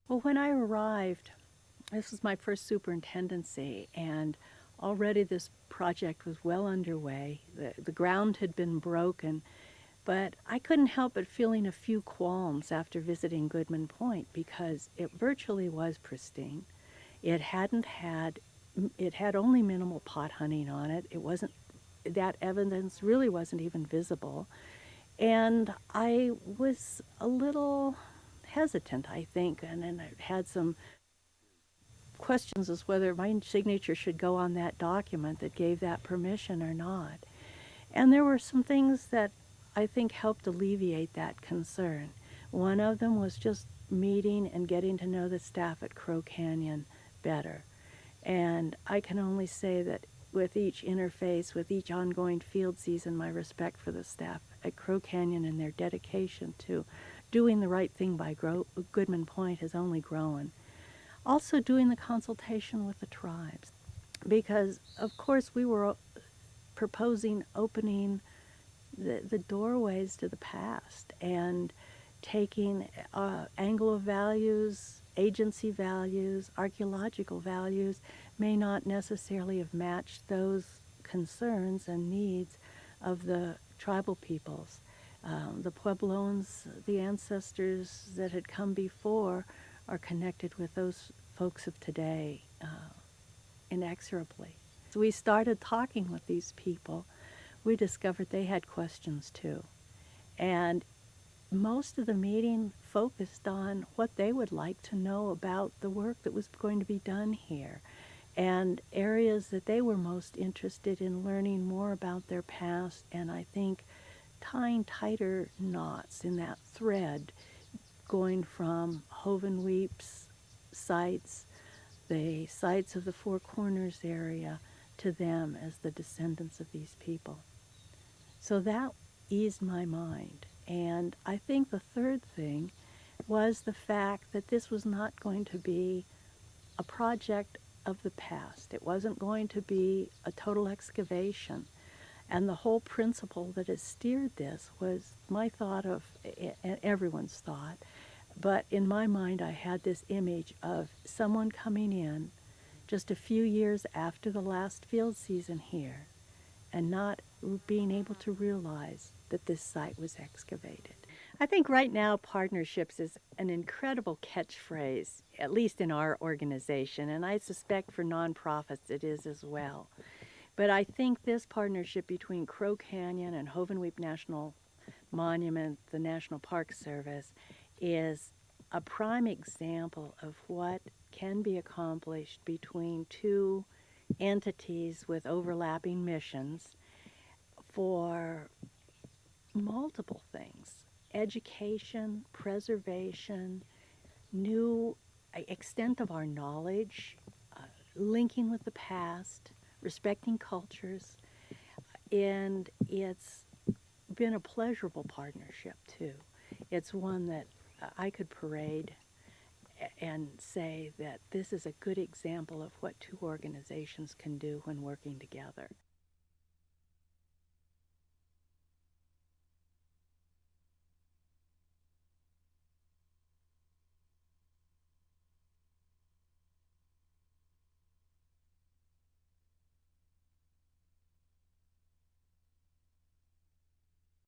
Well, when I arrived, this was my first superintendency, and already this project was well underway. The ground had been broken, but I couldn't help but feeling a few qualms after visiting Goodman Point because it virtually was pristine. It hadn't had, it had only minimal pot hunting on it. It wasn't, that evidence really wasn't even visible. And I was a little hesitant, I think, and I had some questions as whether my signature should go on that document that gave that permission or not. And there were some things that I think helped alleviate that concern. One of them was just meeting and getting to know the staff at Crow Canyon better. And I can only say that with each interface, with each ongoing field season, my respect for the staff at Crow Canyon and their dedication to doing the right thing by Goodman Point has only grown. Also doing the consultation with the tribes, because of course we were proposing opening the doorways to the past and taking Anglo values, agency values, archaeological values may not necessarily have matched those concerns and needs of the tribal peoples. The Puebloans, the ancestors that had come before, are connected with those folks of today inexorably. So we started talking with these people. We discovered they had questions too. And most of the meeting focused on what they would like to know about the work that was going to be done here and areas that they were most interested in learning more about their past, and I think tying tighter knots in that thread going from Hovenweep's sites, the sites of the Four Corners area, to them as the descendants of these people. So that eased my mind. And I think the third thing was the fact that this was not going to be a project of the past. It wasn't going to be a total excavation. And the whole principle that has steered this was my thought of, and everyone's thought, but in my mind I had this image of someone coming in just a few years after the last field season here and not being able to realize that this site was excavated. I think right now partnerships is an incredible catchphrase, at least in our organization, and I suspect for nonprofits it is as well. But I think this partnership between Crow Canyon and Hovenweep National Monument, the National Park Service, is a prime example of what can be accomplished between two entities with overlapping missions for multiple things: education, preservation, new extent of our knowledge, linking with the past, respecting cultures, and it's been a pleasurable partnership too. It's one that I could parade and say that this is a good example of what two organizations can do when working together.